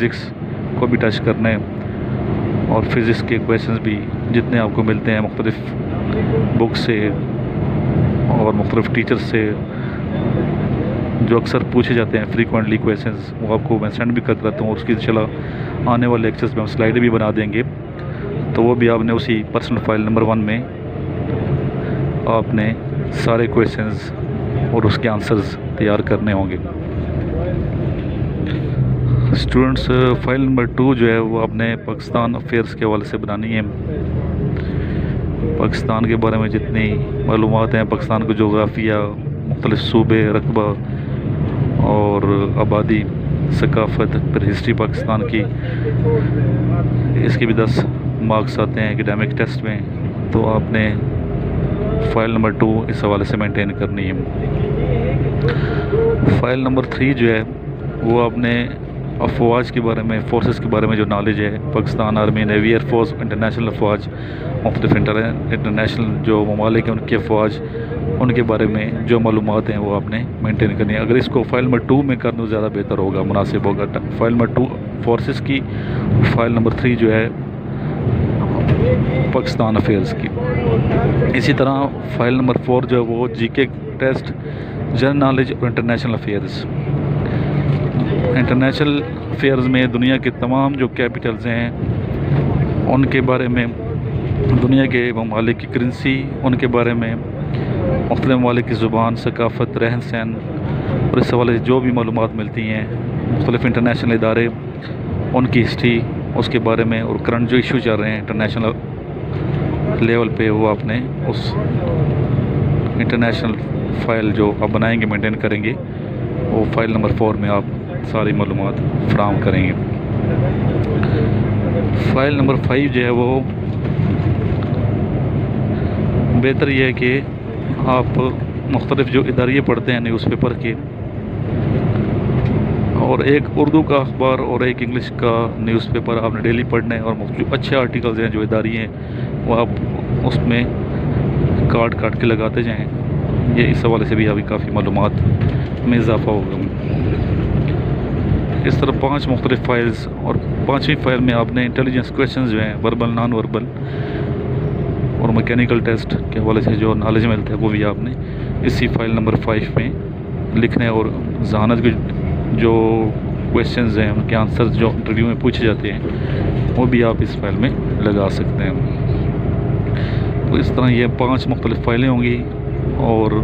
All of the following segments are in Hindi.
फिज़िक्स को भी टच करना है, और फिज़िक्स के क्वेश्चंस भी जितने आपको मिलते हैं मुख्तलिफ़ बुक से और मुख्तलिफ़ टीचर्स से, जो अक्सर पूछे जाते हैं फ्रीक्वेंटली क्वेश्चंस, वो आपको मैं सेंड भी करता रहता हूँ। और उसकी इंशाल्लाह आने वाले लेक्चर्स में हम स्लाइड भी बना देंगे, तो वो भी आपने उसी पर्सनल फाइल नंबर 1 में आपने सारे क्वेश्चंस और उसके आंसर्स तैयार करने होंगे। स्टूडेंट्स, फाइल नंबर 2 जो है वो आपने पाकिस्तान अफेयर्स के हवाले से बनानी है। पाकिस्तान के बारे में जितनी मालूमात हैं, पाकिस्तान का जोग्राफिया, मुख्तलिफ सूबे, रकबा और आबादी, सकाफ़त, फिर हिस्ट्री पाकिस्तान की, इसके भी 10 मार्क्स आते हैं एकेडमिक टेस्ट में। तो आपने फ़ाइल नंबर 2 इस हवाले से मेंटेन करनी है। फ़ाइल नंबर 3 जो है वो आपने अफवाज के बारे में, फोर्सेस के बारे में जो नॉलेज है, Pakistan army, navy, air force, international अफवाज, मुख्तलिफ इंटरनेशनल जो ममालिक हैं उनकी अफवाज, उनके बारे में जो मालूमात हैं वो आपने मेंटेन करनी है। अगर इसको फ़ाइल नंबर 2 में कर दूँ ज़्यादा बेहतर होगा, मुनासिब होगा। फ़ाइल नंबर 2 फोर्सेस की, फ़ाइल नंबर 3 जो है पाकिस्तान अफेयर्स की। इसी तरह फ़ाइल नंबर 4 जो है वो जीके टेस्ट, जनरल नॉलेज और इंटरनेशनल अफेयर्स। इंटरनेशनल अफेयर्स में दुनिया के तमाम जो कैपिटल्स हैं उनके बारे में, दुनिया के ममालिक की करेंसी, उनके बारे में, मुख्तलिफ ममालिक की ज़ुबान, सकाफ़त, रहन सहन और इस हवाले से जो भी मालूमात मिलती हैं, मुख्तलिफ इंटरनेशनल इदारे, उनकी हिस्ट्री, उसके बारे में, और करंट जो इशू चल रहे हैं इंटरनेशनल लेवल पे, वो आपने उस इंटरनेशनल फ़ाइल जो आप बनाएंगे, मेंटेन करेंगे, वो फ़ाइल नंबर 4 में आप सारी मालूमात फ़राहम करेंगे। फ़ाइल नंबर 5 जो है वो बेहतर यह है कि आप मुख्तलिफ जो इदारिये पढ़ते हैं न्यूज़पेपर के, और एक उर्दू का अखबार और एक इंग्लिश का न्यूज़पेपर आपने डेली पढ़ना है, और जो अच्छे आर्टिकल्स हैं जो इदारी हैं वो आप उसमें काट के लगाते जाएँ। ये इस हवाले से भी अभी काफ़ी मालूमात में इजाफ़ा होगा। इस तरह 5 मुख्तलिफ़ फ़ाइल्स, और 5वीं फ़ाइल में आपने इंटेलिजेंस क्वेश्चन जो हैं, वर्बल, नॉन वर्बल और मैकेनिकल टेस्ट के हवाले से जो नॉलेज मिलता है वो भी आपने इसी फ़ाइल नंबर 5 में लिखने हैं। और ज़हानत के जो क्वेश्चंस हैं उनके आंसर्स जो इंटरव्यू में पूछे जाते हैं वो भी आप इस फाइल में लगा सकते हैं। तो इस तरह ये 5 मुख्तलिफ़ फ़ाइलें होंगी। और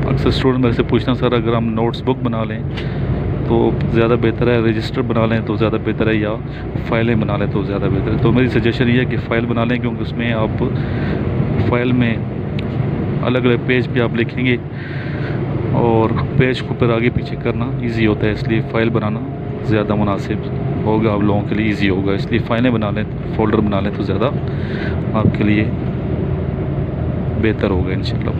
अक्सर स्टूडेंट मेरे से पूछना, सर अगर हम नोट्स बुक बना लें तो ज़्यादा बेहतर है, रजिस्टर बना लें तो ज़्यादा बेहतर है, या फ़ाइलें बना लें तो ज़्यादा बेहतर है? तो मेरी सजेशन ये है कि फ़ाइल बना लें, क्योंकि उसमें आप फ़ाइल में अलग अलग पेज पे आप लिखेंगे और पेज को फिर आगे पीछे करना इजी होता है, इसलिए फ़ाइल बनाना ज़्यादा मुनासिब होगा, आप लोगों के लिए इजी होगा। इसलिए फ़ाइलें बना लें, फ़ोल्डर बना लें तो ज़्यादा आपके लिए बेहतर होगा इंशाल्लाह।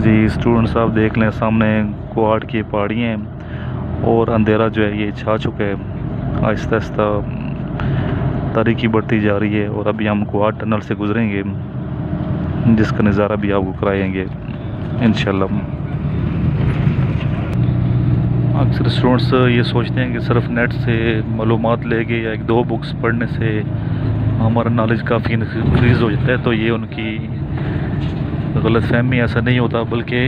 जी स्टूडेंट्स, आप देख लें सामने क्वाड की पहाड़ी हैं और अंधेरा जो है ये छा चुका है, आहिस्ता आहिस्ता तारीकी बढ़ती जा रही है। और अभी हम क्वाड टनल से गुजरेंगे जिसका नज़ारा भी आपको कराएंगे इंशाल्लाह। अक्सर स्टूडेंट्स ये सोचते हैं कि सिर्फ नेट से मालूमात लेके या 1-2 बुक्स पढ़ने से हमारा नॉलेज काफ़ी इंक्रीज़ हो जाता है, तो ये उनकी गलत फहमी। ऐसा नहीं होता, बल्कि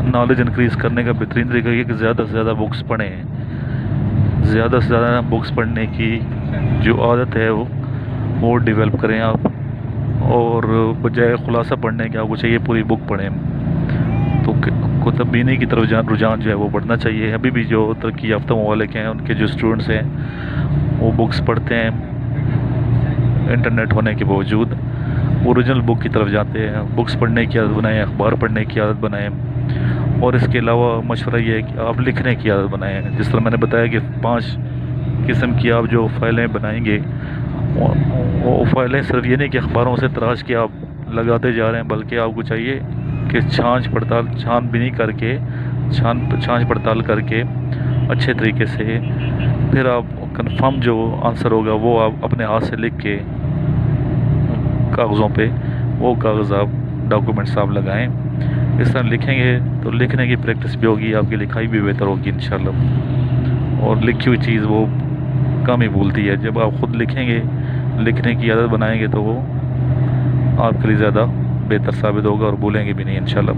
नॉलेज इंक्रीज़ करने का बेहतरीन तरीका ये कि ज़्यादा से ज़्यादा बुक्स पढ़ें। ज़्यादा से ज़्यादा बुक्स पढ़ने की जो आदत है वो डेवलप करें आप, और बजाय खुलासा पढ़ने के आपको चाहिए पूरी बुक पढ़ें। तो कुतुब बीनी की तरफ रुझान जो है वो बढ़ना चाहिए। अभी भी जो तरक्की याफ्ता ममालिक हैं उनके जो स्टूडेंट्स हैं वो बुक्स पढ़ते हैं, इंटरनेट होने के बावजूद ओरिजिनल बुक की तरफ जाते हैं। बुक्स पढ़ने की आदत बनाएं, अखबार पढ़ने की आदत बनाएं, और इसके अलावा मशवरा ये है कि आप लिखने की आदत बनाएं। जिस तरह मैंने बताया कि 5 किस्म की आप जो फ़ाइलें बनाएंगे, वो फ़ाइलें सिर्फ ये नहीं कि अखबारों से तराश के आप लगाते जा रहे हैं, बल्कि आपको चाहिए कि छानबीनी करके, छांछ पड़ताल करके अच्छे तरीके से फिर आप कंफर्म जो आंसर होगा वो आप अपने हाथ से लिख के कागज़ों पे, वो कागज़ आप डॉक्यूमेंट्स आप लगाएं इस तरह लिखेंगे तो लिखने की प्रैक्टिस भी होगी, आपकी लिखाई भी बेहतर होगी इंशाल्लाह। और लिखी हुई चीज़ वो कम ही भूलती है। जब आप ख़ुद लिखेंगे, लिखने की आदत बनाएंगे तो वो आपके लिए ज़्यादा बेहतर साबित होगा और भूलेंगे भी नहीं इंशाल्लाह।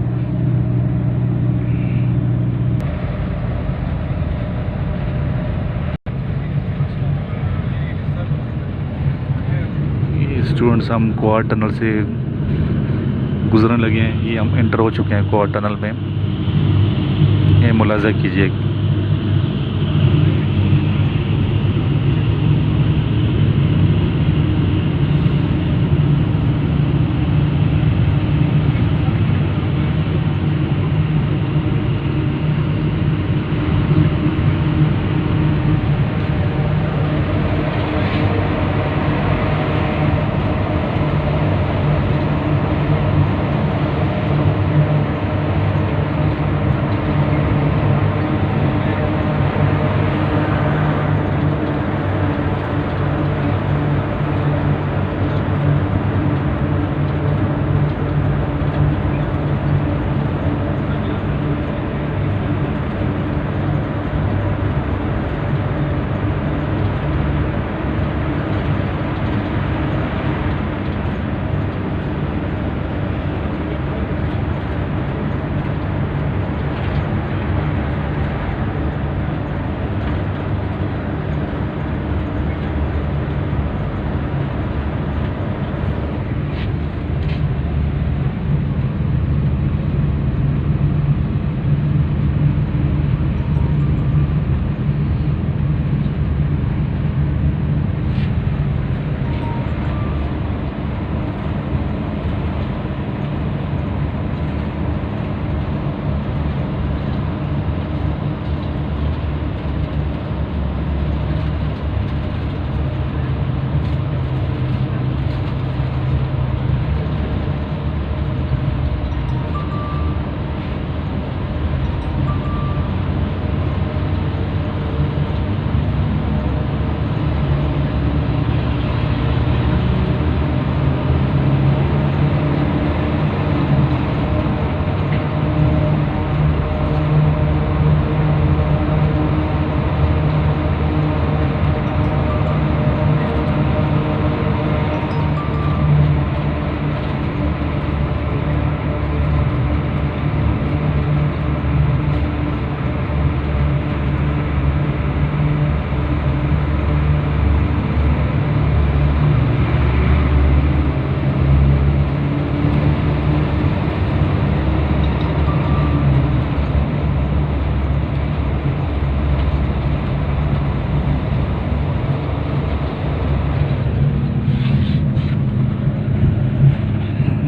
ये स्टूडेंट्स हम क्वाड टनल से गुजरने लगे हैं। ये हम इंटर हो चुके हैं क्वाड टनल में। ये मुलाजा कीजिए।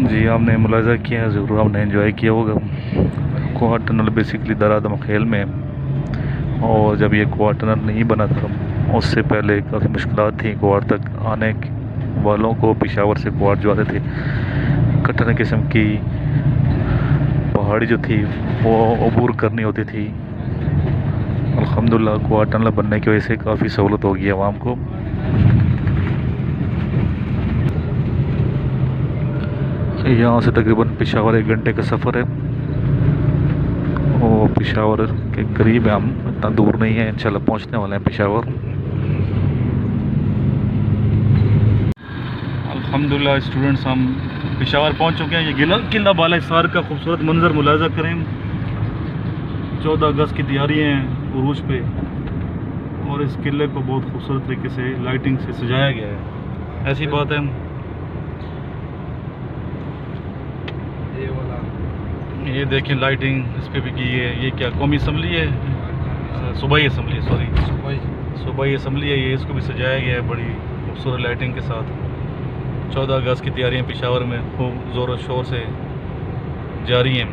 जी, आपने मुलाजा किया, ज़रूर आपने एंजॉय किया होगा। क्वाड टनल बेसिकली दरादम खेल में है। और जब ये क्वाड टनल नहीं बना था उससे पहले काफ़ी मुश्किलात थी क्वाड तक आने वालों को। पेशावर से क्वाड जो आते थे, कठिन किस्म की पहाड़ी जो थी वो अबूर करनी होती थी। अल्हम्दुलिल्लाह क्वाड टनल बनने की वजह से काफ़ी सहूलत होगी आवाम को। यहाँ से तकरीबन पेशावर 1 घंटे का सफ़र है और पेशावर के करीब है हम, इतना दूर नहीं है। इंशाल्लाह पहुँचने वाले हैं पेशावर। अल्हम्दुलिल्लाह स्टूडेंट्स हम पेशावर पहुँच चुके हैं। ये किला बाला हिसार का खूबसूरत मंजर मुलाजा करें। 14 अगस्त की तैयारी है उरूज पे और इस किले को बहुत खूबसूरत तरीके से लाइटिंग से सजाया गया है। ऐसी बात है, ये देखें लाइटिंग इस पर भी की है। ये क्या कौमी असम्बली है, सूबाई असम्बली है, सॉरी सूबाई असम्बली है। ये इसको भी सजाया गया है बड़ी खूबसूरत लाइटिंग के साथ। 14 अगस्त की तैयारियां पेशावर में खूब ज़ोर शोर से जारी हैं।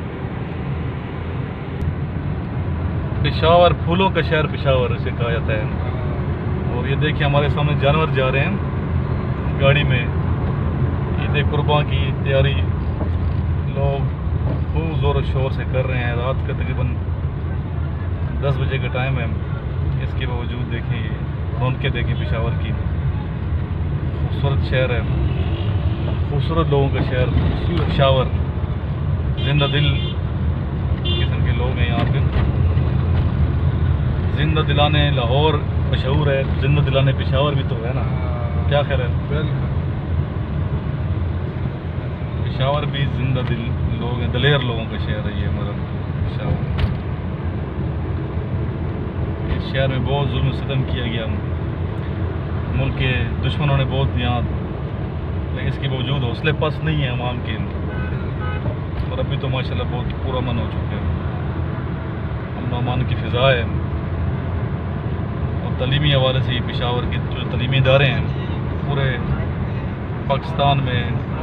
पेशावर फूलों का शहर पेशावर इसे कहा जाता है। और ये देखिए हमारे सामने जानवर जा रहे हैं गाड़ी में। ईद कुर्बान की तैयारी लोग खूब ज़ोर शोर से कर रहे हैं। रात का तकरीबन 10 बजे का टाइम है। इसके बावजूद देखिए रौनकें देखें पेशावर की। खूबसूरत शहर है, खूबसूरत लोगों का शहर पेशावर, जिंदा दिल लोग हैं यहाँ पे। जिंदा दिलाने लाहौर मशहूर है, जिंदा दिलाने पेशावर भी तो है ना, क्या ख्याल है? पेशावर भी जिंदा दिल लोग हैं, दलेर लोगों का शहर है ये हमारा पेशावर। इस शहर में बहुत जुल्म सितम किया गया, मुल्क के दुश्मनों ने बहुत यहाँ, लेकिन इसके बावजूद हौसले पस्त नहीं है अवाम के, और अभी तो माशाल्लाह बहुत पूरा मन हो चुका है, अमन अमान की फ़िज़ा है। और तलीमी हवाले से ये पेशावर के जो तलीमी इदारे हैं पूरे पाकिस्तान में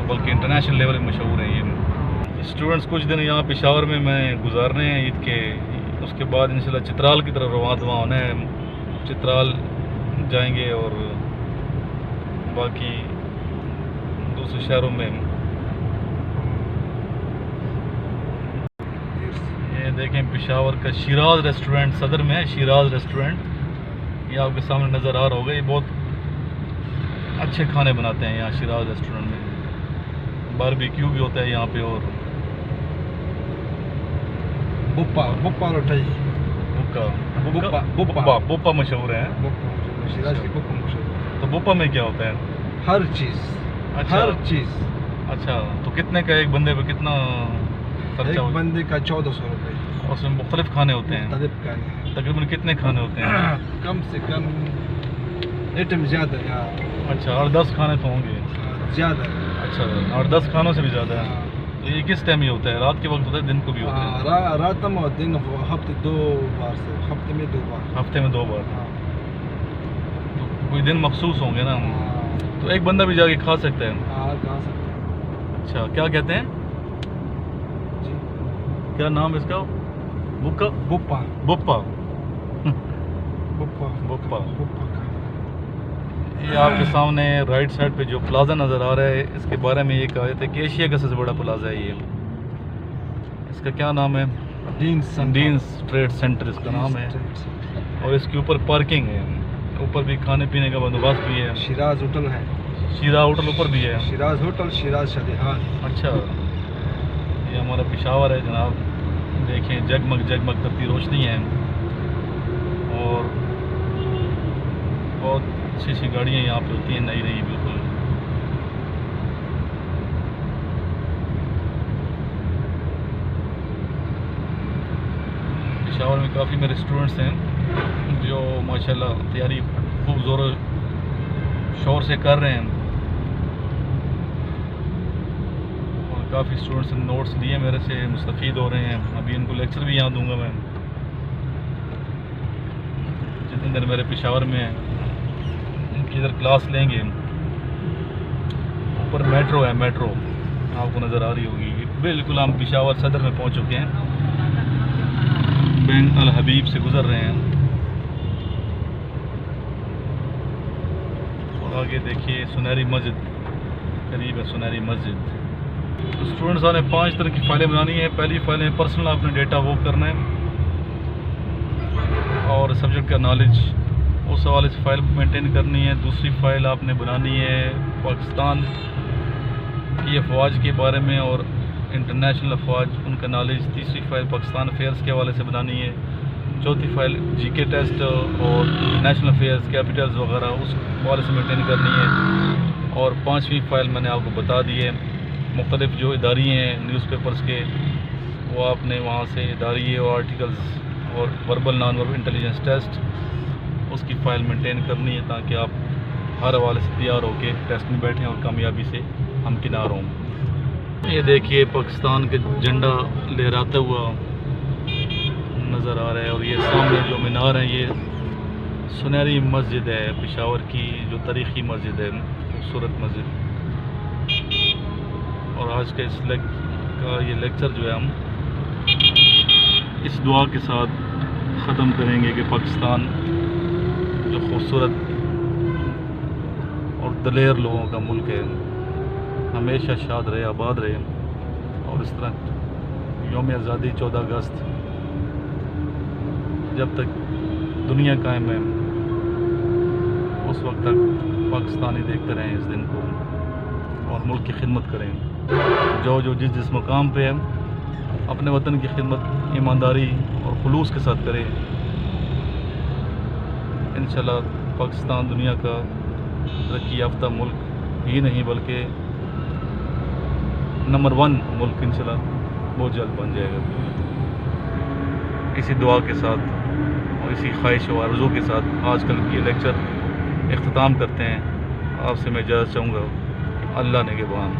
बल्कि इंटरनेशनल लेवल में मशहूर हैं। ये स्टूडेंट्स कुछ दिन यहाँ पेशावर में मैं गुजारने हैं ईद के, उसके बाद इंशाल्लाह चित्राल की तरफ रवाना होना है। चित्राल जाएंगे और बाकी दूसरे शहरों में। ये देखें पेशावर का शिराज रेस्टोरेंट सदर में है, शिराज रेस्टोरेंट, ये आपके सामने नज़र आ रहा होगा। ये बहुत अच्छे खाने बनाते हैं यहाँ शिराज रेस्टोरेंट में, बारबेक्यू भी होता है यहाँ पे, और बुप्पा रोटी, बुप्पा मशहूर है। शिराज की बुप्पा मशहूर। तो बुप्पा में क्या होता है? हर चीज़। अच्छा, हर चीज़। अच्छा, तो कितने का एक बंदे पे कितना खर्चा? एक बंदे का 1400 रुपये। और उसमें मुख्तलिफ खाने होते हैं? तकरीबन कितने खाने होते हैं? कम से कम आइटम ज़्यादा है। अच्छा, 8-10 खाने तो होंगे ज़्यादा। अच्छा, 8-10 खानों से भी ज़्यादा है। तो ये किस टाइम ही होता है? रात के वक्त होता है, दिन को भी होता है? रात में और दिन हफ्ते में 2 बार। हफ्ते में 2 बार। तो कोई दिन मखसूस होंगे ना, तो एक बंदा भी जाके खा सकता है? खा सकते हैं। अच्छा, क्या कहते हैं जी, क्या नाम है इसका? बुप्पा। बुप्पा बुप्पा बुप्पा बुप्पा। बुप्पा। ये आपके सामने राइट साइड पे जो प्लाजा नज़र आ रहा है, इसके बारे में ये कहा जाता है कि एशिया का सबसे बड़ा प्लाजा है ये। इसका क्या नाम है? डीन्स ट्रेड सेंटर इसका नाम है। और इसके ऊपर पार्किंग है, ऊपर भी खाने पीने का बंदोबस्त भी है। शिराज होटल है। शिराज होटल ऊपर भी है? शिराज होटल, शिराज शादी हाल। अच्छा, ये हमारा पेशावर है जनाब। देखें जगमग जगमग करती रोशनी है, और बहुत अच्छी अच्छी गाड़ियाँ यहाँ पे होती हैं, नई नई बिल्कुल। पेशावर में काफ़ी मेरे स्टूडेंट्स हैं जो माशाल्लाह तैयारी खूब ज़ोर शोर से कर रहे हैं, और काफ़ी स्टूडेंट्स ने नोट्स लिए मेरे से, मुस्तफ़ीद हो रहे हैं। अभी इनको लेक्चर भी यहाँ दूंगा मैं, जितने दिन मेरे पेशावर में हैं इनकी इधर क्लास लेंगे। ऊपर मेट्रो है, मेट्रो आपको नज़र आ रही होगी। बिल्कुल हम पेशावर सदर में पहुँच चुके हैं, बैंक अल हबीब से गुज़र रहे हैं। और आगे देखिए सुनहरी मस्जिद, करीब है सुनहरी मस्जिद। तो स्टूडेंट्स ने 5 तरह की फ़ाइलें बनानी है। पहली फ़ाइल में पर्सनल आपने डेटा वो करना है, और सब्जेक्ट का नॉलेज उस हवाले से फ़ाइल मेंटेन करनी है। दूसरी फ़ाइल आपने बनानी है पाकिस्तान की अफवाज के बारे में और इंटरनेशनल अफवाज, उनका नॉलेज। तीसरी फ़ाइल पाकिस्तान अफेयर्स के हवाले से बनानी है। चौथी फ़ाइल जीके टेस्ट और नेशनल अफेयर्स, कैपिटल्स वगैरह उस हवाले से मेंटेन करनी है। और 5वीं फ़ाइल मैंने आपको बता दी है, मुख्तलिफ जो इदारी हैं न्यूज़पेपर्स के, वो आपने वहाँ से इदारी और आर्टिकल्स और verbal non verbal intelligence test, उसकी फ़ाइल मेंटेन करनी है, ताकि आप हर हवाले से तैयार होकर टेस्ट में बैठें और कामयाबी से हमकिनार हों। ये देखिए पाकिस्तान का झंडा लहराता हुआ नज़र आ रहा है, और ये सामने जो मीनार है ये सुनहरी मस्जिद है पेशावर की, जो तारीख़ी मस्जिद है, खूबसूरत मस्जिद। और आज का ये लेक्चर जो है हम इस दुआ के साथ ख़त्म करेंगे कि पाकिस्तान जो खूबसूरत और दलेर लोगों का मुल्क है, हमेशा शाद रहे, आबाद रहे। और इस तरह यौम आज़ादी 14 अगस्त जब तक दुनिया कायम है, उस वक्त तक पाकिस्तानी देखते रहें इस दिन को, और मुल्क की खिदमत करें। जो जिस मुकाम पे है अपने वतन की खिदमत ईमानदारी और खुलूस के साथ करें। इंशाल्लाह पाकिस्तान दुनिया का तरक्की याफ्ता मुल्क ही नहीं बल्कि नंबर 1 मुल्क इंशाल्लाह बहुत जल्द बन जाएगा। इसी दुआ के साथ और इसी ख्वाहिश व आरज़ू के साथ आजकल ये लेक्चर इख्तिताम करते हैं। आपसे मैं इजाज़त चाहूँगा। अल्लाह ने के बान।